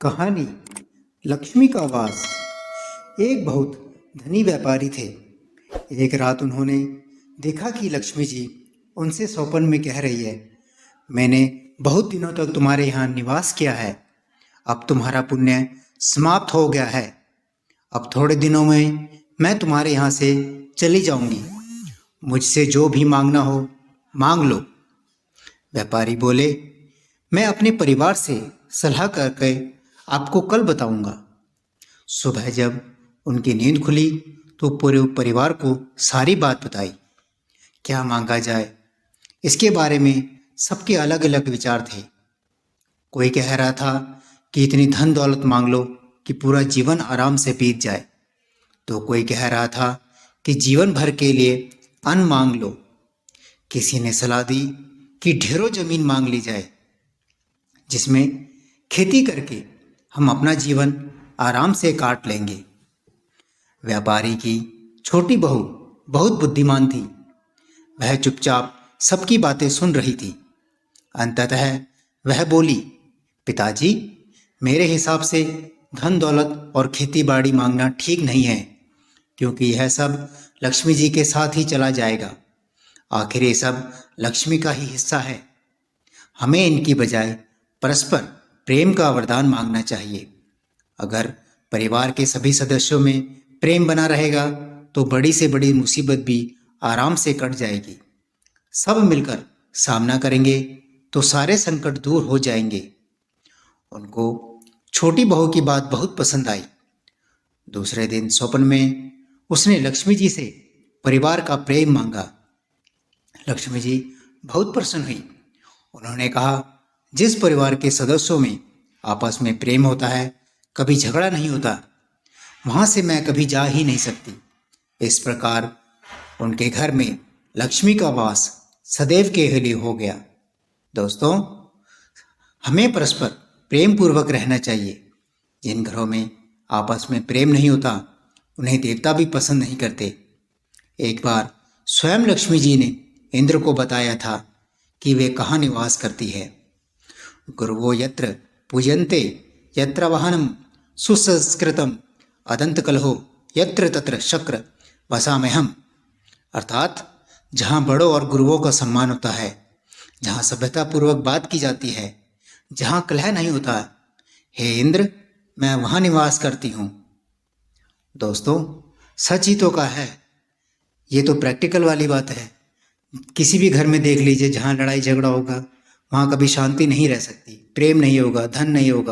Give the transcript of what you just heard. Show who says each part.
Speaker 1: कहानी लक्ष्मी का वास। एक बहुत धनी व्यापारी थे। एक रात उन्होंने देखा कि लक्ष्मी जी उनसे स्वप्न में कह रही है, मैंने बहुत दिनों तक तुम्हारे यहाँ निवास किया है, अब तुम्हारा पुण्य समाप्त हो गया है। अब थोड़े दिनों में मैं तुम्हारे यहाँ से चली जाऊंगी। मुझसे जो भी मांगना हो मांग लो। व्यापारी बोले, मैं अपने परिवार से सलाह करके आपको कल बताऊंगा। सुबह जब उनकी नींद खुली तो पूरे परिवार को सारी बात बताई। क्या मांगा जाए, इसके बारे में सबके अलग अलग विचार थे। कोई कह रहा था कि इतनी धन दौलत मांग लो कि पूरा जीवन आराम से बीत जाए, तो कोई कह रहा था कि जीवन भर के लिए अन्न मांग लो। किसी ने सलाह दी कि ढेरों जमीन मांग ली जाए, जिसमें खेती करके हम अपना जीवन आराम से काट लेंगे। व्यापारी की छोटी बहू बहुत बुद्धिमान थी। वह चुपचाप सबकी बातें सुन रही थी। अंततः वह बोली, पिताजी, मेरे हिसाब से धन दौलत और खेती बाड़ी मांगना ठीक नहीं है, क्योंकि यह सब लक्ष्मी जी के साथ ही चला जाएगा। आखिर ये सब लक्ष्मी का ही हिस्सा है। हमें इनकी बजाय परस्पर प्रेम का वरदान मांगना चाहिए। अगर परिवार के सभी सदस्यों में प्रेम बना रहेगा तो बड़ी से बड़ी मुसीबत भी आराम से कट जाएगी। सब मिलकर सामना करेंगे तो सारे संकट दूर हो जाएंगे। उनको छोटी बहू की बात बहुत पसंद आई। दूसरे दिन स्वप्न में उसने लक्ष्मी जी से परिवार का प्रेम मांगा। लक्ष्मी जी बहुत प्रसन्न हुई। उन्होंने कहा, जिस परिवार के सदस्यों में आपस में प्रेम होता है, कभी झगड़ा नहीं होता, वहां से मैं कभी जा ही नहीं सकती। इस प्रकार उनके घर में लक्ष्मी का वास सदैव के लिए हो गया। दोस्तों, हमें परस्पर प्रेम पूर्वक रहना चाहिए। जिन घरों में आपस में प्रेम नहीं होता, उन्हें देवता भी पसंद नहीं करते। एक बार स्वयं लक्ष्मी जी ने इंद्र को बताया था कि वे कहाँ निवास करती है। गुरुवो यत्र पूजन्ते यत्र वाहनम सुसंस्कृतम अदंत कलहो यत्र तत्र शक्र वसाम्यहम्। अर्थात जहाँ बड़ों और गुरुओं का सम्मान होता है, जहाँ सभ्यतापूर्वक बात की जाती है, जहाँ कलह नहीं होता, हे इंद्र, मैं वहाँ निवास करती हूँ। दोस्तों, सच ही तो कहा है। ये तो प्रैक्टिकल वाली बात है। किसी भी घर में देख लीजिए, जहाँ लड़ाई झगड़ा होगा वहाँ कभी शांति नहीं रह सकती, प्रेम नहीं होगा, धन नहीं होगा।